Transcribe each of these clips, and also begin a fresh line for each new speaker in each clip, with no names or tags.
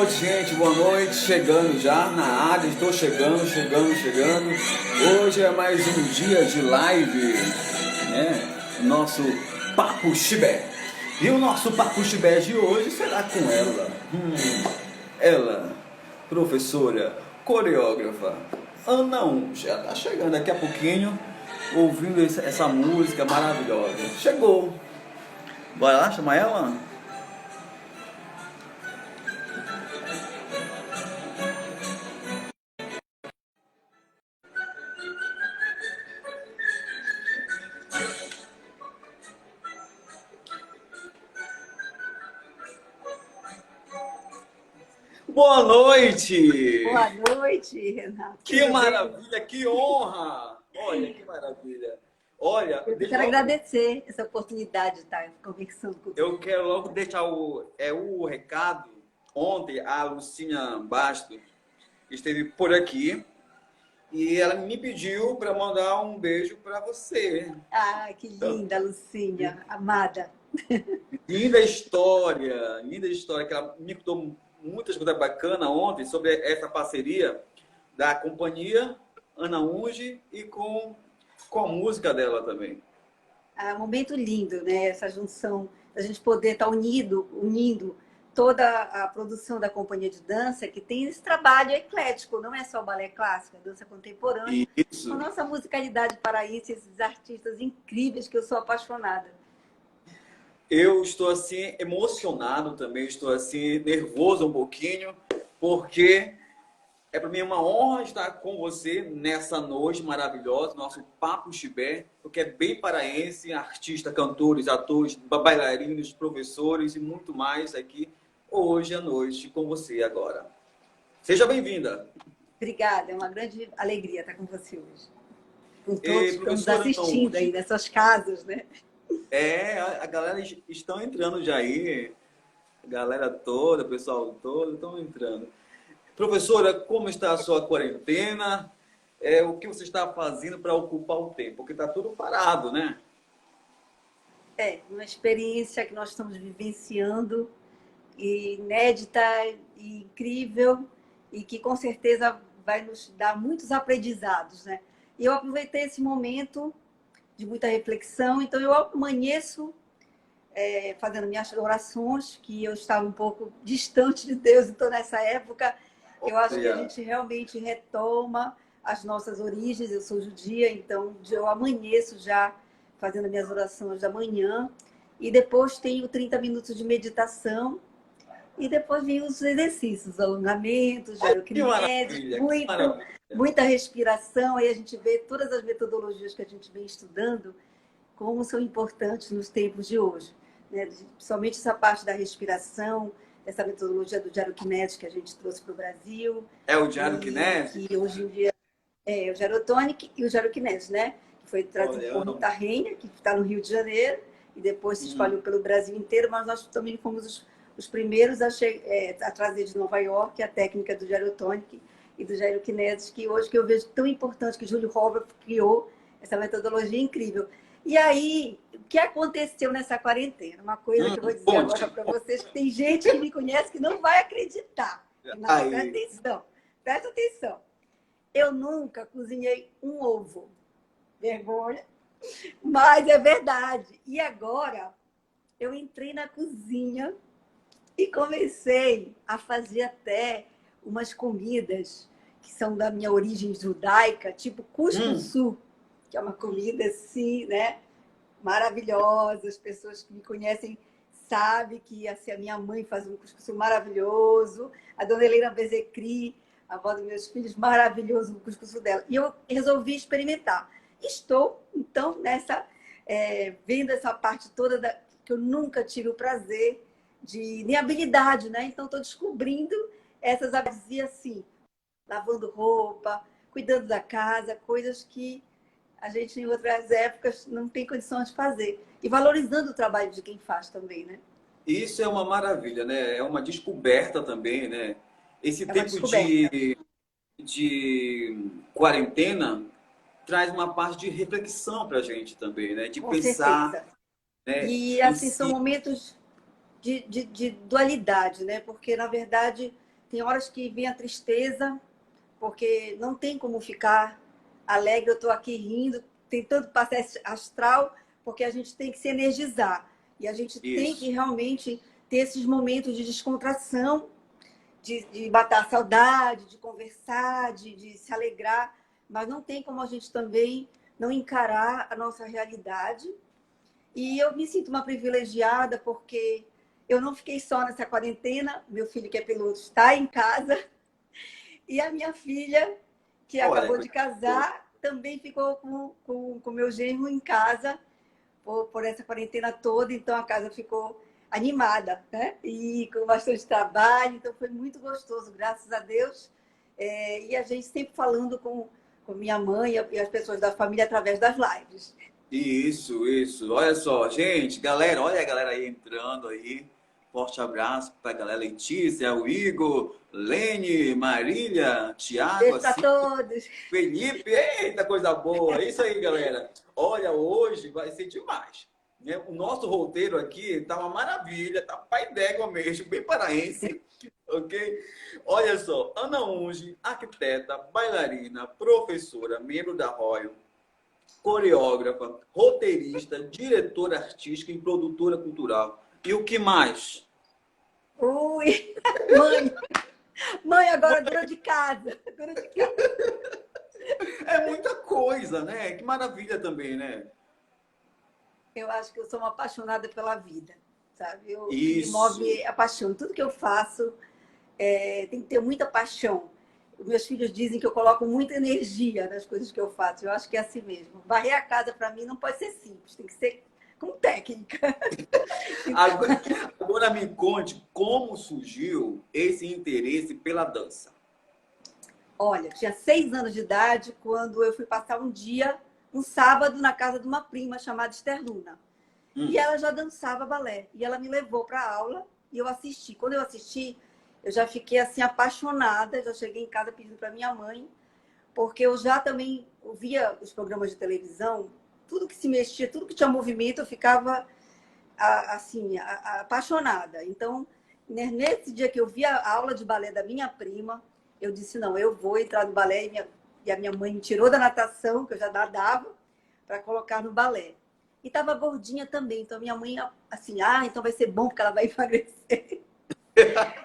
noite, gente, boa noite. Chegando já na área, estou chegando. Hoje é mais um dia de live, né? Nosso Papo Chibé. E o nosso Papo Chibé de hoje será com ela. Ela, professora, coreógrafa, Ana já está chegando daqui a pouquinho, ouvindo essa música maravilhosa. Chegou. Bora lá chamar ela? Boa noite!
Boa noite, Renato.
Que
Tudo
maravilha, que honra! Olha, que maravilha. Olha,
bem? Eu quero agradecer essa oportunidade de estar conversando contigo.
eu quero logo deixar o recado. Ontem a Lucinha Basto esteve por aqui e ela me pediu para mandar um beijo para você.
Ah, que linda, Lucinha, amada.
Linda história, que ela me contou muitas coisas bacanas ontem sobre essa parceria da companhia Ana e com a música dela também.
É um momento lindo, né? Essa junção, a gente poder estar unindo toda a produção da companhia de dança, que tem esse trabalho eclético, não é só balé clássico, é dança contemporânea.
Isso.
Com a nossa musicalidade paraense, esses artistas incríveis que eu sou apaixonada.
Eu estou assim emocionado também, estou assim nervoso um pouquinho, porque é para mim uma honra estar com você nessa noite maravilhosa, nosso Papo Chibé, porque é bem paraense, artista, cantores, atores, bailarinos, professores e muito mais aqui hoje à noite com você agora. Seja bem-vinda.
Obrigada, é uma grande alegria estar com você hoje. Com todos
E,
que estamos
professora,
assistindo aí nessas casas, né?
a galera estão entrando já aí, a galera toda, o pessoal todo estão entrando. Professora, como está a sua quarentena? O que você está fazendo para ocupar o tempo? Porque está tudo parado, né?
É, uma experiência que nós estamos vivenciando, e inédita e incrível, e que com certeza vai nos dar muitos aprendizados, né? E eu aproveitei esse momento de muita reflexão, então eu amanheço fazendo minhas orações, que eu estava um pouco distante de Deus, então nessa época eu acho que a gente realmente retoma as nossas origens. Eu sou judia, então eu amanheço já fazendo minhas orações da manhã, e depois tenho 30 minutos de meditação, e depois vem os exercícios, alongamentos, gyrokinesis, muita respiração. Aí a gente vê todas as metodologias que a gente vem estudando, como são importantes nos tempos de hoje, né? Principalmente essa parte da respiração, essa metodologia do gyrokinesis que a gente trouxe para o Brasil.
É o gyrokinesis?
Que hoje em dia é o gyrotonic e o gyrokinesis, né? Que foi trazido por Rita Renha, que está no Rio de Janeiro, e depois se espalhou pelo Brasil inteiro, mas nós também fomos os primeiros a trazer de Nova York a técnica do gyrotonic e do gyrokinesis, que hoje que eu vejo tão importante, que Júlio Robert criou essa metodologia incrível. E aí, o que aconteceu nessa quarentena? Uma coisa que eu vou dizer agora para vocês, que tem gente que me conhece que não vai acreditar. Não, presta atenção. Eu nunca cozinhei um ovo. Vergonha. Mas é verdade. E agora, eu entrei na cozinha e comecei a fazer até umas comidas que são da minha origem judaica, tipo cuscuz, que é uma comida assim, né? Maravilhosa. As pessoas que me conhecem sabem que assim, a minha mãe faz um cuscuz maravilhoso, a dona Helena Bezecri, a avó dos meus filhos, maravilhoso o cuscuz dela. E eu resolvi experimentar. Estou, então, vendo essa parte toda que eu nunca tive o prazer nem habilidade, né? Então, estou descobrindo essas habilidades assim, lavando roupa, cuidando da casa, coisas que a gente, em outras épocas, não tem condições de fazer. E valorizando o trabalho de quem faz também, né?
Isso é uma maravilha, né? É uma descoberta também, né? Esse tempo de quarentena traz uma parte de reflexão para a gente também, né? De
Com
pensar,
certeza.
né?
E, assim, são momentos de dualidade, né? Porque, na verdade, tem horas que vem a tristeza, porque não tem como ficar alegre. Eu estou aqui rindo, tentando passar esse astral, porque a gente tem que se energizar. E a gente tem que realmente ter esses momentos de descontração, de matar a saudade, de conversar, de se alegrar. Mas não tem como a gente também não encarar a nossa realidade. E eu me sinto uma privilegiada, porque eu não fiquei só nessa quarentena. Meu filho, que é piloto, está em casa. E a minha filha, que acabou de casar, também ficou com meu genro em casa por essa quarentena toda. Então, a casa ficou animada, né? E com bastante trabalho. Então, foi muito gostoso, graças a Deus. E a gente sempre falando com minha mãe e as pessoas da família através das lives.
Isso, isso. Olha só, gente, galera, olha a galera aí entrando aí. Forte abraço para a galera Letícia, o Igor, Lene, Marília, Tiago,
Beijo para todos.
Felipe. Eita, coisa boa. É isso aí, galera. Olha, hoje vai ser demais. Né? O nosso roteiro aqui tá uma maravilha, tá pai d'égua mesmo, bem paraense. Ok? Olha só, Ana Unge, arquiteta, bailarina, professora, membro da Royal, coreógrafa, roteirista, diretora artística e produtora cultural. E o que mais?
Ui, mãe! Mãe, agora dona de casa. Dona de casa.
É muita coisa, né? Que maravilha também, né?
Eu acho que eu sou uma apaixonada pela vida, sabe? Me
Isso.
move a paixão. Tudo que eu faço tem que ter muita paixão. Os meus filhos dizem que eu coloco muita energia nas coisas que eu faço. Eu acho que é assim mesmo. Varrer a casa, para mim, não pode ser simples. Tem que ser com técnica.
Agora me conte como surgiu esse interesse pela dança.
Olha, eu tinha 6 anos de idade quando eu fui passar um sábado, na casa de uma prima chamada Esther Luna. E ela já dançava balé. E ela me levou para a aula e eu assisti. Quando eu assisti, eu já fiquei assim apaixonada. Já cheguei em casa pedindo para minha mãe, porque eu já também ouvia os programas de televisão. Tudo que se mexia, tudo que tinha movimento, eu ficava assim apaixonada. Então, nesse dia que eu vi a aula de balé da minha prima, eu disse, não, eu vou entrar no balé. E a minha mãe me tirou da natação, que eu já nadava, para colocar no balé. E estava gordinha também. Então, minha mãe, assim, então vai ser bom, porque ela vai emagrecer.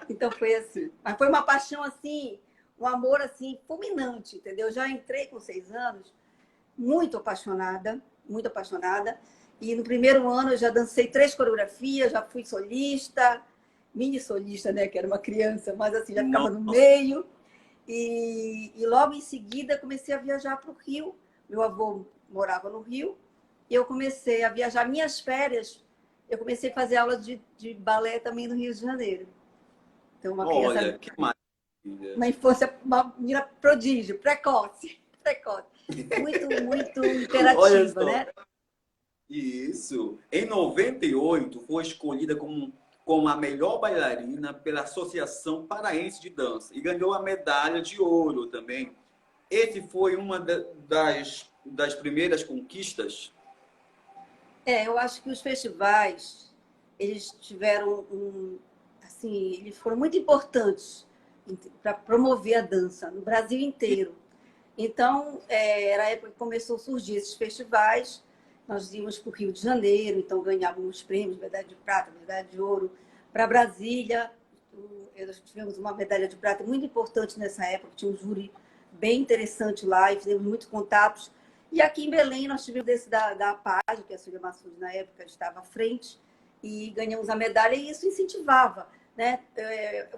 Então, foi assim. Mas foi uma paixão, assim, um amor, assim, fulminante, entendeu? Eu já entrei com 6 anos, muito apaixonada, muito apaixonada. E no primeiro ano eu já dancei 3 coreografias, já fui solista, mini solista, né? Que era uma criança, mas assim, já ficava no
Nossa.
meio. E logo em seguida comecei a viajar para o Rio. Meu avô morava no Rio. E eu comecei a viajar. Minhas férias, eu comecei a fazer aula de balé também no Rio de Janeiro. Então, uma criança,
Olha, que maravilha.
uma infância, uma menina prodígio, precoce, precoce. Muito, muito
Olha
imperativa,
só.
né?
Isso. Em 98, foi escolhida como a melhor bailarina pela Associação Paraense de Dança e ganhou a medalha de ouro também. Esse foi uma das primeiras conquistas.
Eu acho que os festivais, eles tiveram assim, eles foram muito importantes para promover a dança no Brasil inteiro. Então, era a época que começou a surgir esses festivais. Nós íamos para o Rio de Janeiro, então ganhávamos prêmios, medalha de prata, medalha de ouro. Para Brasília, nós tivemos uma medalha de prata muito importante nessa época, tinha um júri bem interessante lá e fizemos muitos contatos. E aqui em Belém, nós tivemos esse da PAG, que a Silvia Massude, na época, estava à frente, e ganhamos a medalha, e isso incentivava, né?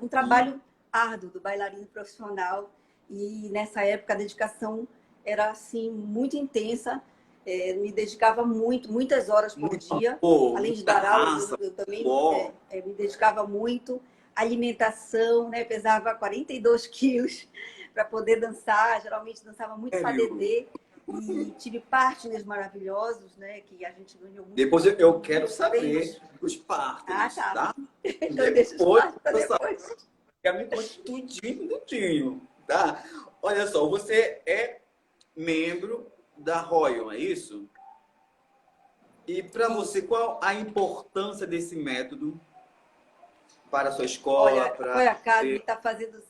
Um trabalho árduo do bailarino profissional. E nessa época a dedicação era assim muito intensa. Me dedicava muitas horas por
Muito
dia.
amor,
Além de
muita
dar aulas,
raça,
eu também
suor.
me dedicava muito. Alimentação, né? Pesava 42 quilos para poder dançar. Geralmente dançava muito
Sério.
padedê. E tive partners maravilhosos, né? Que a gente ganhou
Depois eu quero
muitos
saber
prêmios.
dos
Ah,
partners,
tá.
tá?
Então deixa os
Depois
partners para
eu saber.
depois.
Quer me conte tudinho, tudinho, tá? Olha só, você é membro da Royal, é isso? E para você,
Isso.
qual a importância desse método?
para a sua escola,
Olha, a
para...
Royal Academy está fazendo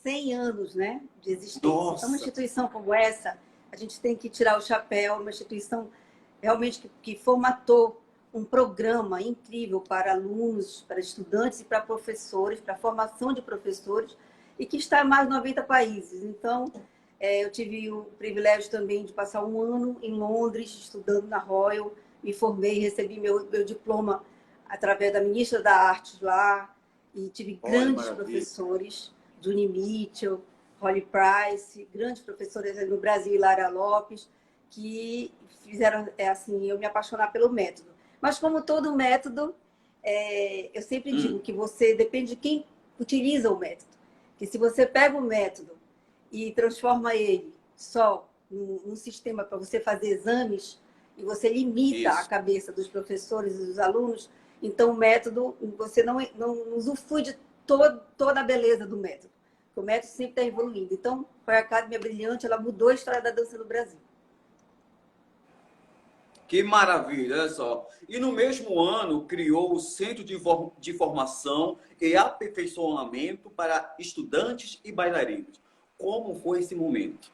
100 anos, né, de existência. Então, uma
Nossa!
instituição como essa, a gente tem que tirar o chapéu, uma instituição realmente que formatou um programa incrível para alunos, para estudantes e para professores, para a formação de professores, e que está em mais de 90 países. Então, eu tive o privilégio também de passar um ano em Londres, estudando na Royal, me formei, recebi meu diploma através da ministra da Artes lá, e tive
Olha,
grandes
maravilha.
professores, Juni Mitchell, Holly Price, grandes professores no Brasil, Lara Lopes, que fizeram assim, eu me apaixonar pelo método. Mas como todo método, eu sempre digo que você depende de quem utiliza o método. Que se você pega o método e transforma ele só num sistema para você fazer exames e você limita a
Isso.
cabeça dos professores e dos alunos, então o método, você não usufrui de toda a beleza do método. O método sempre está evoluindo. Então, a Academia Brilhante, ela mudou a história da dança no Brasil.
Que maravilha, olha só. E no mesmo ano criou o Centro de Formação e Aperfeiçoamento para Estudantes e Bailarinos. Como foi esse momento?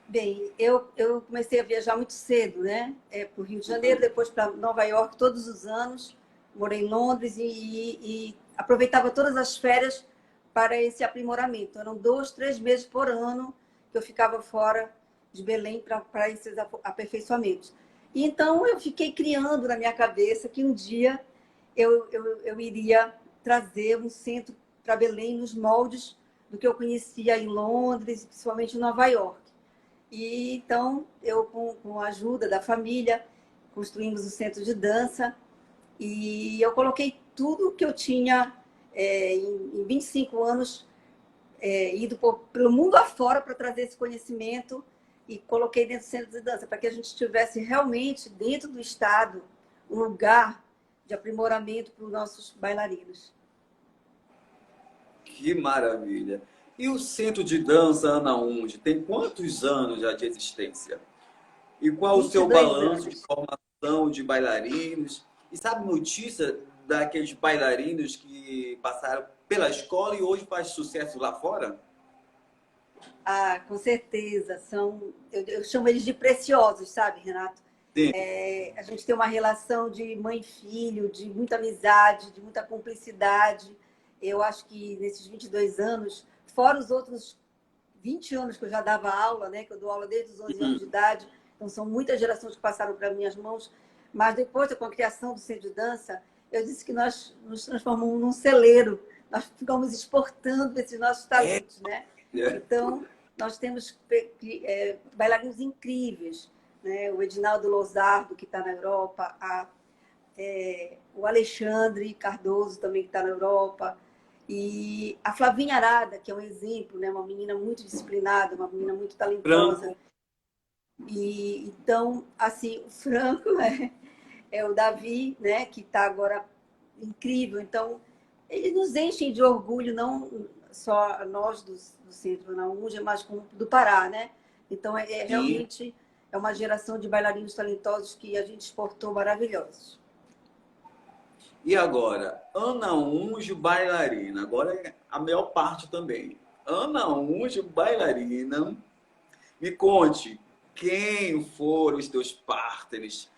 Bem, eu comecei a viajar muito cedo, né? Para o Rio de Janeiro, depois para Nova York, todos os anos. Morei em Londres e aproveitava todas as férias para esse aprimoramento. Eram 2, 3 meses por ano que eu ficava fora de Belém para esses aperfeiçoamentos. E então eu fiquei criando na minha cabeça que um dia eu iria trazer um centro para Belém nos moldes do que eu conhecia em Londres, principalmente em Nova York. E então, eu, com a ajuda da família, construímos o centro de dança e eu coloquei tudo que eu tinha em 25 anos, ido pelo mundo afora para trazer esse conhecimento e coloquei dentro do centro de dança, para que a gente tivesse realmente dentro do Estado um lugar de aprimoramento para os nossos bailarinos.
Que maravilha. E o Centro de Dança Ana Unge tem quantos anos já de existência? E qual o seu
22
balanço de
anos.
formação de bailarinos? E sabe notícia daqueles bailarinos que passaram pela escola e hoje faz sucesso lá fora?
Ah, com certeza. Eu chamo eles de preciosos, sabe, Renato?
Sim.
A gente tem uma relação de mãe e filho, de muita amizade, de muita cumplicidade. Eu acho que nesses 22 anos, fora os outros 20 anos que eu já dava aula, né, que eu dou aula desde os 11 anos de idade, então são muitas gerações que passaram para minhas mãos, mas depois, com a criação do Centro de Dança, eu disse que nós nos transformamos num celeiro, nós ficamos exportando esses nossos talentos, né? Então, nós temos bailarinos incríveis, né? O Edinaldo Lozardo, que está na Europa, o Alexandre Cardoso, também, que está na Europa, e a Flavinha Arada, que é um exemplo, né? Uma menina muito disciplinada, uma menina muito talentosa.
Franco.
E então, assim, o Franco é o Davi, né? Que está agora incrível. Então, eles nos enchem de orgulho, não só nós do Centro na UNJ, mas como do Pará, né? Então,
Sim.
realmente é uma geração de bailarinos talentosos que a gente exportou maravilhosos.
E agora, Ana Unge, bailarina. Agora é a melhor parte também. Ana Unge, bailarina. Me conte, quem foram os teus partners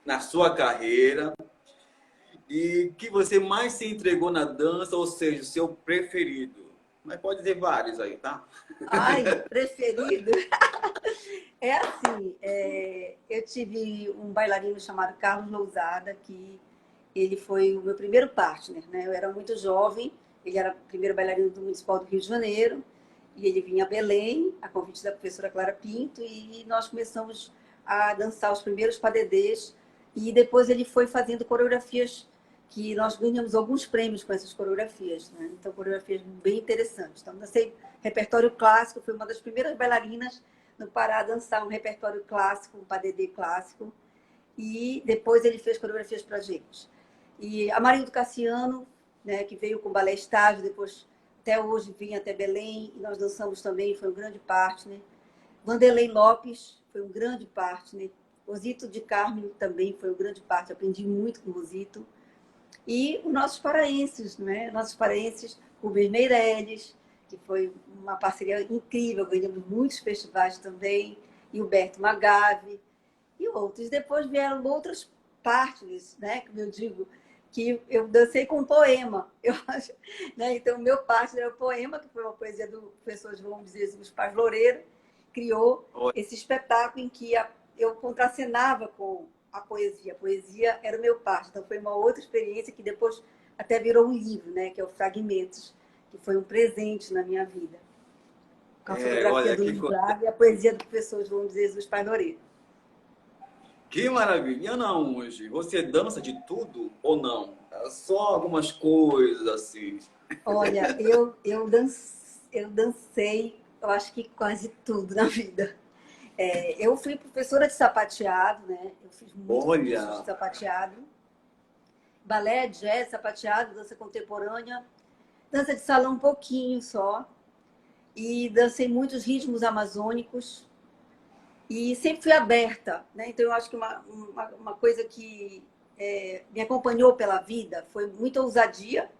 na sua carreira e que você mais se entregou na dança, ou seja, o seu preferido? Mas pode dizer vários aí, tá?
Ai, preferido? É assim, eu tive um bailarino chamado Carlos Lousada, que ele foi o meu primeiro partner, né? Eu era muito jovem, ele era o primeiro bailarino do Municipal do Rio de Janeiro, e ele vinha a Belém, a convite da professora Clara Pinto, e nós começamos a dançar os primeiros padedês, e depois ele foi fazendo coreografias que nós ganhamos alguns prêmios com essas coreografias, né? Então, coreografias bem interessantes. Então, dancei repertório clássico, fui uma das primeiras bailarinas no Pará a dançar um repertório clássico, um padedê clássico, e depois ele fez coreografias para gente. E Amarildo Cassiano, né, que veio com balé estágio, depois até hoje vinha até Belém, e nós dançamos também, foi um grande partner. Vanderlei Lopes foi um grande partner. Rosito de Carmen também foi um grande partner, aprendi muito com o Rosito. E os nossos paraenses, né? Nossos paraenses, Rubens Meirelles, que foi uma parceria incrível, ganhamos muitos festivais também, e o Berto Magave, e outros. Depois vieram outras partes, né? Como eu digo, que eu dancei com poema, eu acho, né? Então, o meu partner é o poema, que foi uma poesia do professor João Jesus Paz Loureiro, criou esse espetáculo em que eu contracenava com a poesia. A poesia era o meu partner. Então, foi uma outra experiência que depois até virou um livro, né? Que é o Fragmentos, que foi um presente na minha vida. Com a fotografia
Olha,
do Luiz Braga e a poesia do professor João Jesus Paz Loureiro.
que maravilha! E Ana Unge, você dança de tudo ou não? É só algumas coisas assim.
Olha, eu dancei, eu acho que quase tudo na vida. Eu fui professora de sapateado, né? Eu fiz muitos cursos de
Olha,
sapateado. Balé, jazz, sapateado, dança contemporânea. Dança de salão um pouquinho só. E dancei muitos ritmos amazônicos. E sempre fui aberta, né? Então, eu acho que uma coisa que me acompanhou pela vida foi muita ousadia.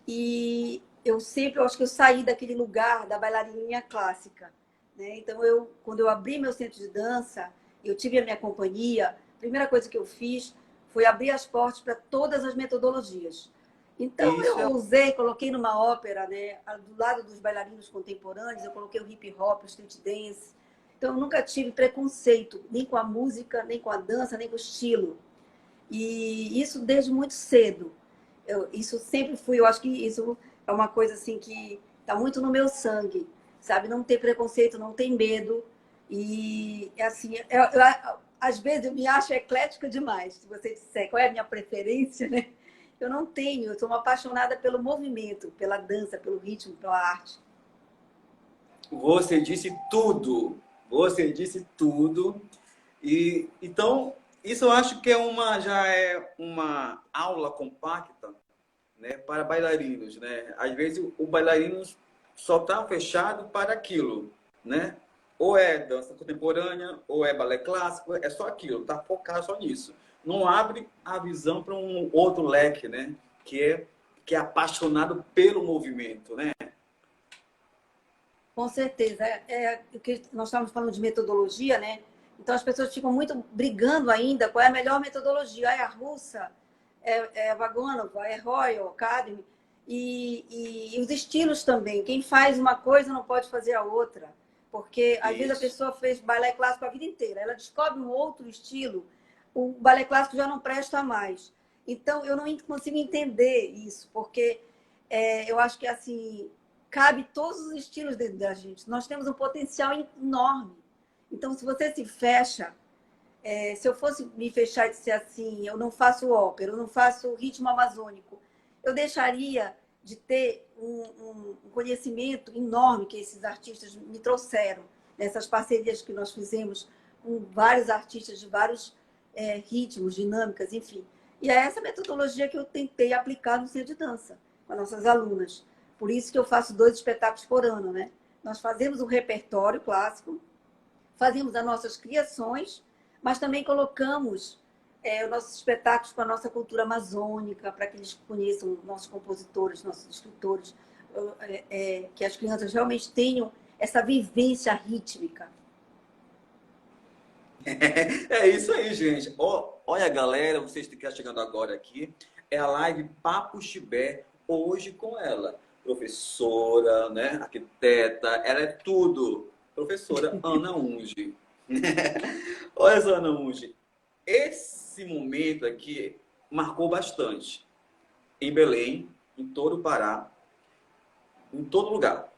E eu acho que eu saí daquele lugar da bailarininha clássica, né? Então, quando eu abri meu centro de dança, eu tive a minha companhia, a primeira coisa que eu fiz foi abrir as portas para todas as metodologias. Então,
isso
eu
é.
usei, coloquei numa ópera, né, do lado dos bailarinos contemporâneos, eu coloquei o hip hop, o street dance. Então, eu nunca tive preconceito, nem com a música, nem com a dança, nem com o estilo. E isso desde muito cedo. Isso sempre fui, eu acho que isso é uma coisa assim que está muito no meu sangue, sabe? Não ter preconceito, não ter medo. E assim, às vezes eu me acho eclética demais. Se você disser qual é a minha preferência, né? Eu não tenho, eu sou uma apaixonada pelo movimento, pela dança, pelo ritmo, pela arte.
Você disse tudo. Você disse tudo. E então, isso eu acho que já é uma aula compacta, né, para bailarinos, né? Às vezes o bailarino só está fechado para aquilo, né? Ou é dança contemporânea, ou é balé clássico, é só aquilo, está focado só nisso. Não abre a visão para um outro leque, né? Que é apaixonado pelo movimento, né?
Com certeza. O que nós estávamos falando de metodologia, né? Então as pessoas ficam muito brigando ainda qual é a melhor metodologia. A russa, é Vagonova, é Royal Academy. E os estilos também. Quem faz uma coisa não pode fazer a outra. Porque às vezes a
Isso.
pessoa fez balé clássico a vida inteira. Ela descobre um outro estilo, o balé clássico já não presta mais. Então eu não consigo entender isso, porque eu acho que assim cabe todos os estilos dentro da gente. Nós temos um potencial enorme. Então, se você se fecha, se eu fosse me fechar e dizer assim, eu não faço ópera, eu não faço ritmo amazônico, eu deixaria de ter um conhecimento enorme que esses artistas me trouxeram, nessas parcerias que nós fizemos com vários artistas de vários ritmos, dinâmicas, enfim. E é essa metodologia que eu tentei aplicar no centro de dança, com as nossas alunas. Por isso que eu faço 2 espetáculos por ano, né? Nós fazemos um repertório clássico, fazemos as nossas criações, mas também colocamos os nossos espetáculos com a nossa cultura amazônica, para que eles conheçam nossos compositores, nossos escritores, que as crianças realmente tenham essa vivência rítmica.
É isso aí, gente. Olha, galera, vocês que estão chegando agora aqui, é a live Papo Chibé, hoje com ela. Professora, né? Arquiteta, ela é tudo. Professora Ana Unge. Olha só, Ana Unge, esse momento aqui marcou bastante. Em Belém, em todo o Pará, em todo lugar.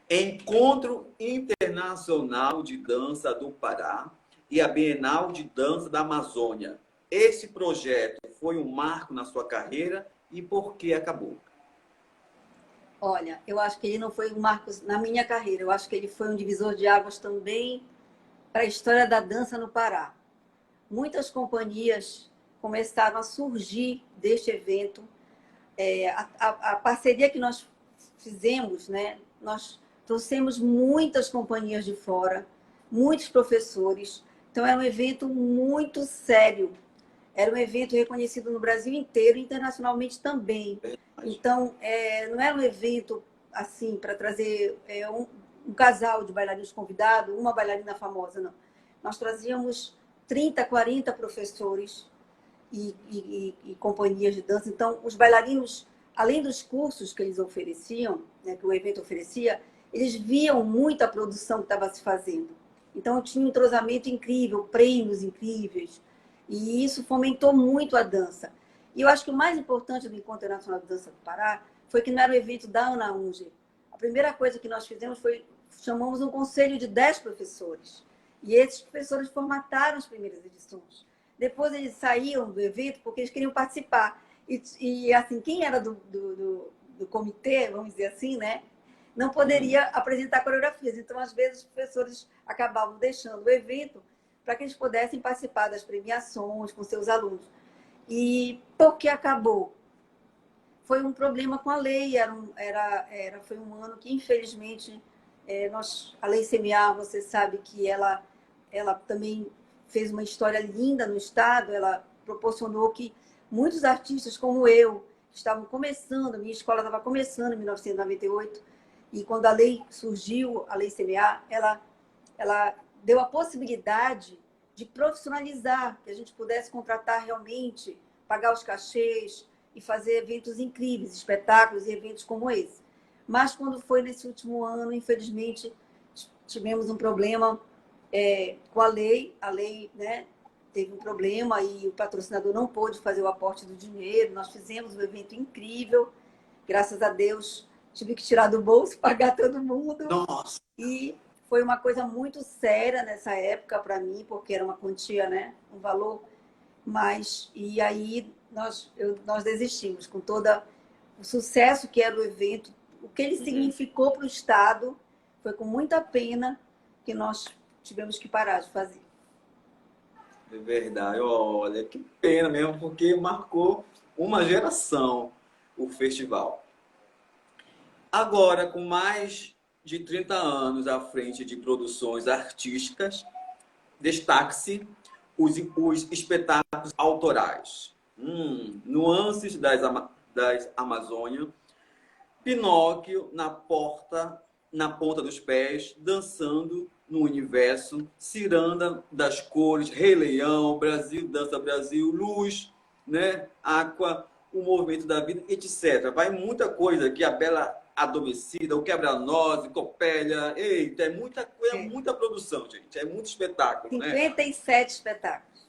Encontro Internacional de Dança do Pará e a Bienal de Dança da Amazônia. Esse projeto foi um marco na sua carreira e por que acabou?
Olha, eu acho que ele não foi um marco na minha carreira, eu acho que ele foi um divisor de águas também para a história da dança no Pará. Muitas companhias começaram a surgir deste evento. A parceria que nós fizemos, né? Nós trouxemos muitas companhias de fora, muitos professores. Então, é um evento muito sério. Era um evento reconhecido no Brasil inteiro e internacionalmente também. Então, não era um evento assim para trazer um casal de bailarinos convidados, uma bailarina famosa, não. Nós trazíamos 30, 40 professores e companhias de dança. Então, os bailarinos, além dos cursos que eles ofereciam, né, que o evento oferecia, eles viam muito a produção que estava se fazendo. Então, tinha um entrosamento incrível, prêmios incríveis. E isso fomentou muito a dança. E eu acho que o mais importante do Encontro Internacional de Dança do Pará foi que não era o evento da Ana Unger. A primeira coisa que nós fizemos foi chamamos um conselho de 10 professores. E esses professores formataram as primeiras edições. Depois eles saíam do evento porque eles queriam participar. E assim, quem era do comitê, vamos dizer assim, né, não poderia apresentar coreografias. Então, às vezes, os professores acabavam deixando o evento para que eles pudessem participar das premiações com seus alunos. E por que acabou? Foi um problema com a lei. Foi um ano que, infelizmente, a Lei CMA, você sabe que ela também fez uma história linda no Estado. Ela proporcionou que muitos artistas como eu, que estavam começando, minha escola estava começando em 1998, e quando a lei surgiu, a Lei CMA, ela deu a possibilidade de profissionalizar, que a gente pudesse contratar realmente, pagar os cachês e fazer eventos incríveis, espetáculos e eventos como esse. Mas quando foi nesse último ano, infelizmente, tivemos um problema com a lei. A lei, né, teve um problema e o patrocinador não pôde fazer o aporte do dinheiro. Nós fizemos um evento incrível, graças a Deus, tive que tirar do bolso, pagar todo mundo.
Nossa!
E foi uma coisa muito séria nessa época para mim, porque era uma quantia, né, um valor, mas... E aí nós desistimos, com todo o sucesso que era o evento, o que ele significou para o Estado. Foi com muita pena que nós tivemos que parar de fazer.
É verdade, olha, que pena mesmo, porque marcou uma geração o festival. Agora, com mais de 30 anos à frente de produções artísticas, destaque-se os espetáculos autorais. Nuances das Amazônia, Pinóquio na ponta dos pés, dançando no universo, Ciranda das cores, Rei Leão, Brasil Dança Brasil, Luz, né? Aqua, o movimento da vida, etc. Vai muita coisa aqui, a Bela Adormecida, o Quebra-Nós, Copélia. Eita, é muita coisa, muita produção, gente. É muito espetáculo,
57 espetáculos.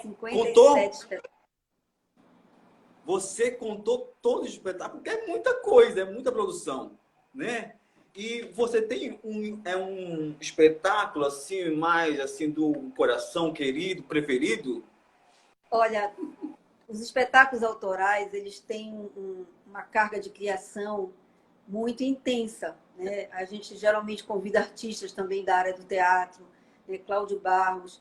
57
contou?
espetáculos.
Você contou todos os espetáculos, porque é muita coisa, é muita produção, né? E você tem um espetáculo assim, mais assim, do coração querido, preferido?
Olha, os espetáculos autorais, eles têm uma carga de criação muito intensa, né? A gente geralmente convida artistas também da área do teatro, né? Cláudio Barros,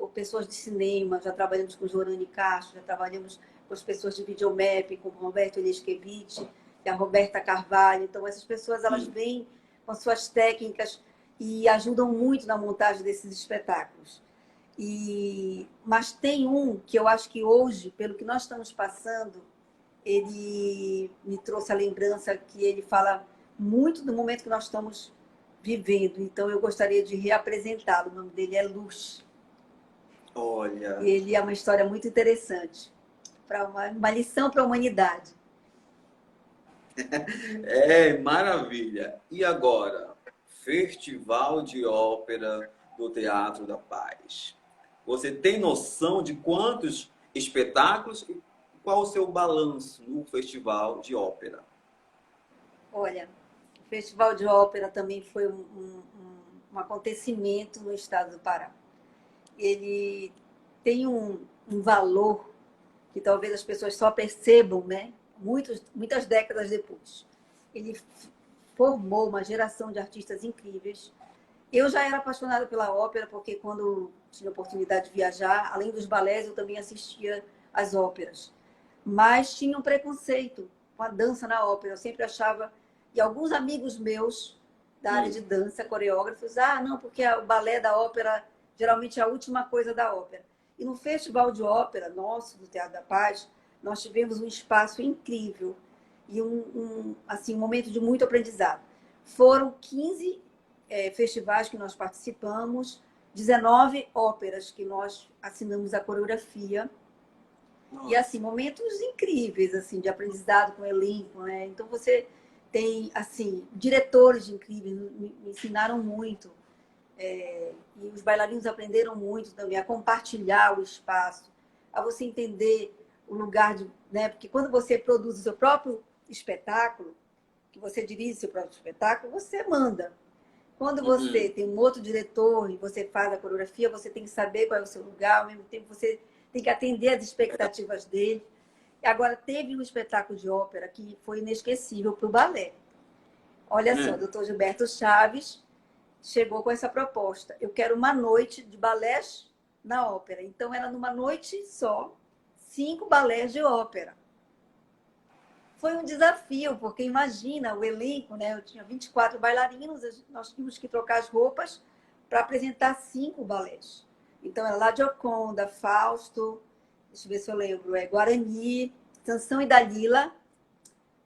ou pessoas de cinema. Já trabalhamos com Jorane Castro, já trabalhamos com as pessoas de videomap, com o Roberto Elesquevich e a Roberta Carvalho. Então, essas pessoas, elas vêm com suas técnicas e ajudam muito na montagem desses espetáculos. Mas tem um que eu acho que hoje, pelo que nós estamos passando, ele me trouxe a lembrança que ele fala muito do momento que nós estamos vivendo. Então, eu gostaria de reapresentá-lo. O nome dele é Luz.
Olha.
Ele é uma história muito interessante, para uma lição para a humanidade.
Maravilha. E agora, Festival de Ópera do Teatro da Paz. Você tem noção de quantos espetáculos e qual o seu balanço no Festival de Ópera?
Olha, o Festival de Ópera também foi um acontecimento no estado do Pará. Ele tem um valor que talvez as pessoas só percebam, né? Muitas décadas depois. Ele formou uma geração de artistas incríveis. Eu já era apaixonada pela ópera, porque quando tinha oportunidade de viajar, além dos balés, eu também assistia às óperas. Mas tinha um preconceito com a dança na ópera. Eu sempre achava, e alguns amigos meus da área de dança, coreógrafos, não, porque o balé da ópera geralmente é a última coisa da ópera. E no Festival de Ópera nosso, do Teatro da Paz, nós tivemos um espaço incrível e assim, um momento de muito aprendizado. Foram 15 festivais que nós participamos, 19 óperas que nós assinamos a coreografia. Nossa. E assim, momentos incríveis assim, de aprendizado com o elenco, né? Então você tem assim, diretores incríveis, me ensinaram muito. E os bailarinos aprenderam muito também a compartilhar o espaço, a você entender o lugar de, né? Porque quando você produz o seu próprio espetáculo, que você dirige o seu próprio espetáculo, você manda. Quando você tem um outro diretor e você faz a coreografia, você tem que saber qual é o seu lugar, ao mesmo tempo você tem que atender às expectativas dele. Agora, teve um espetáculo de ópera que foi inesquecível para o balé. Olha só, o doutor Gilberto Chaves chegou com essa proposta. Eu quero uma noite de balés na ópera. Então, era numa noite só, 5 balés de ópera. Foi um desafio, porque imagina o elenco, né? Eu tinha 24 bailarinos, nós tínhamos que trocar as roupas para apresentar 5 balés. Então, era La Gioconda, Fausto, deixa eu ver se eu lembro, Guarani, Sansão e Dalila,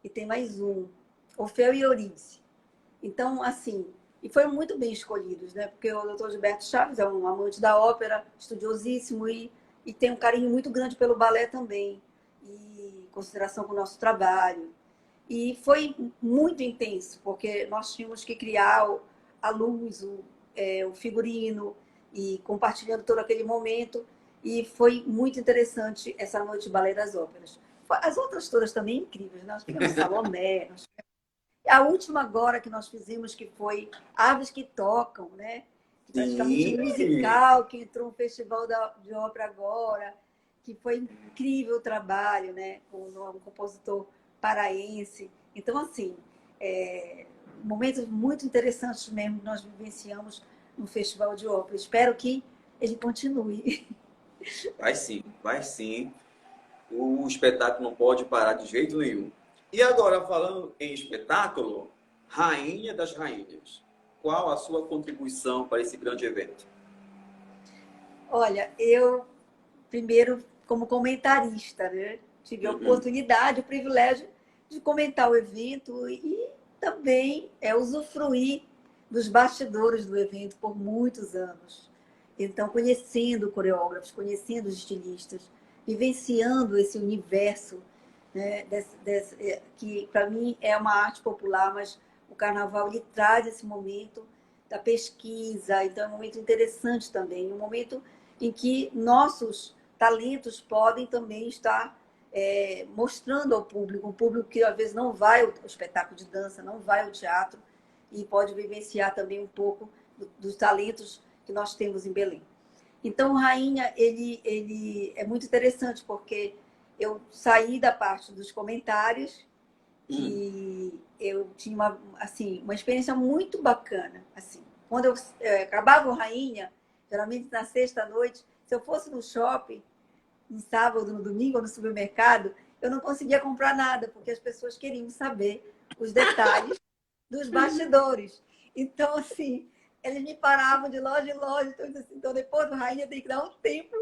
e tem mais um, Orfeu e Eurídice. Então, assim, e foram muito bem escolhidos, né? Porque o doutor Gilberto Chaves é um amante da ópera, estudiosíssimo, e tem um carinho muito grande pelo balé também, e consideração com o nosso trabalho. E foi muito intenso, porque nós tínhamos que criar a luz, o figurino, e compartilhando todo aquele momento. E foi muito interessante essa noite de Balé das Óperas. As outras todas também incríveis, né? Nós tivemos Salomé, a última agora que nós fizemos, que foi Aves que Tocam, né? Que praticamente um musical, que entrou no Festival de Ópera agora, que foi incrível o trabalho, né? Com um compositor paraense. Então, assim, momentos muito interessantes mesmo que nós vivenciamos no Festival de Ópera. Espero que ele continue.
Vai sim, vai sim. O espetáculo não pode parar de jeito nenhum. E agora, falando em espetáculo, Rainha das Rainhas, qual a sua contribuição para esse grande evento?
Olha, eu, primeiro, como comentarista, né? Tive a oportunidade, o privilégio de comentar o evento e também usufruir dos bastidores do evento por muitos anos. Então, conhecendo coreógrafos, conhecendo os estilistas, vivenciando esse universo, né, que para mim é uma arte popular, mas o carnaval ele traz esse momento da pesquisa, então é um momento interessante também, um momento em que nossos talentos podem também estar mostrando ao público, um público que às vezes não vai ao espetáculo de dança, não vai ao teatro, e pode vivenciar também um pouco dos talentos que nós temos em Belém. Então, Rainha, ele é muito interessante, porque eu saí da parte dos comentários e eu tinha uma experiência muito bacana. Assim, quando eu acabava o Rainha, geralmente na sexta-noite, se eu fosse no shopping, no sábado, no domingo, ou no supermercado, eu não conseguia comprar nada, porque as pessoas queriam saber os detalhes dos bastidores. Então, assim, eles me paravam de loja em loja. Então, depois do Rainha, tem que dar um tempo.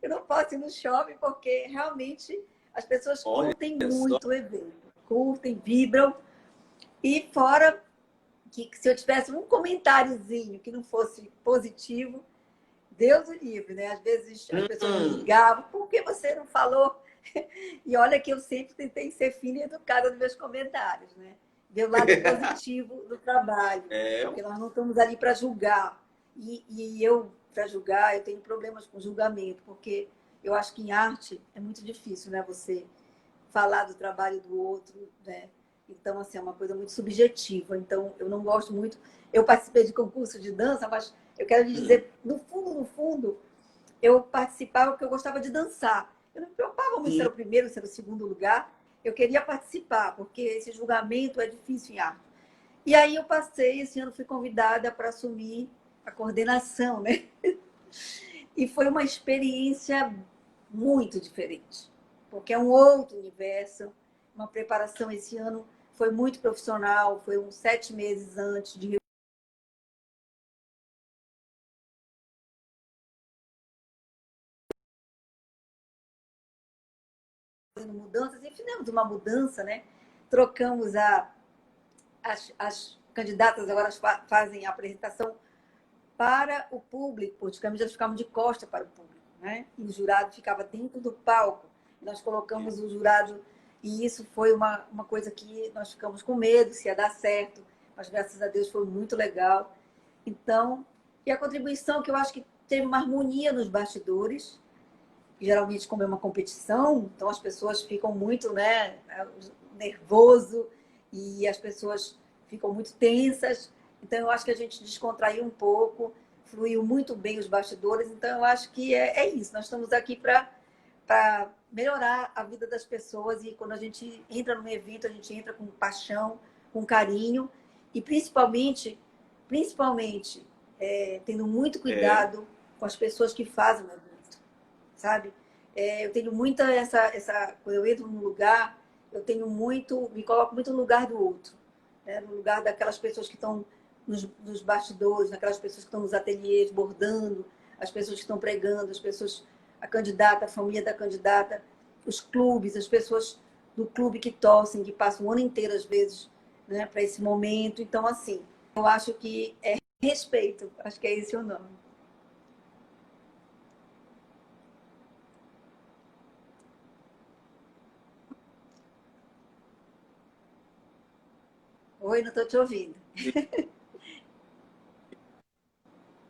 Eu não posso ir no shopping, porque realmente as pessoas curtem muito o evento. Curtem, vibram. E fora que se eu tivesse um comentáriozinho que não fosse positivo, Deus o livre, né? Às vezes as pessoas me ligavam, por que você não falou? E olha que eu sempre tentei ser fina e educada nos meus comentários, né? Ver o lado positivo do trabalho, porque nós não estamos ali para julgar. E eu, para julgar, eu tenho problemas com julgamento, porque eu acho que em arte é muito difícil, né? Você falar do trabalho do outro, né? Então, assim, é uma coisa muito subjetiva. Então, eu não gosto muito. Eu participei de concurso de dança, mas eu quero lhe dizer, no fundo, eu participava porque eu gostava de dançar. Eu não me preocupava muito se era o primeiro, se era o segundo lugar. Eu queria participar, porque esse julgamento é difícil em arte. E aí eu passei, esse ano fui convidada para assumir a coordenação, né? E foi uma experiência muito diferente, porque é um outro universo, uma preparação esse ano foi muito profissional, foi uns 7 meses antes de mudanças, e fizemos uma mudança, né? Trocamos as candidatas, agora fazem a apresentação para o público, porque elas ficavam de costa para o público, né? E o jurado ficava dentro do palco. Nós colocamos o jurado, e isso foi uma coisa que nós ficamos com medo se ia dar certo, mas graças a Deus foi muito legal. Então, e a contribuição que eu acho que teve uma harmonia nos bastidores, geralmente como é uma competição, então as pessoas ficam muito, né, nervoso e as pessoas ficam muito tensas. Então eu acho que a gente descontraiu um pouco, fluiu muito bem os bastidores. Então eu acho que é isso. Nós estamos aqui para melhorar a vida das pessoas, e quando a gente entra num evento, a gente entra com paixão, com carinho e principalmente tendo muito cuidado com as pessoas que fazem o evento, sabe? Eu tenho muita quando eu entro num lugar, me coloco muito no lugar do outro, né? No lugar daquelas pessoas que estão nos bastidores, naquelas pessoas que estão nos ateliês bordando, as pessoas que estão pregando, as pessoas, a candidata, a família da candidata, os clubes, as pessoas do clube que torcem, que passam o ano inteiro às vezes, né, para esse momento. Então, assim, eu acho que é respeito, acho que é esse o nome. Oi, não estou te ouvindo.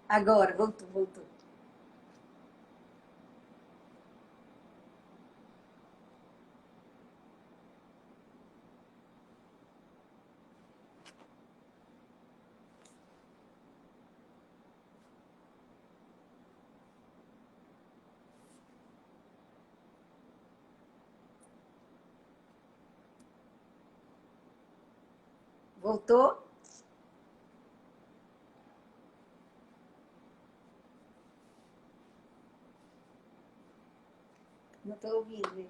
Agora, voltou. Voltou? Não estou ouvindo ele.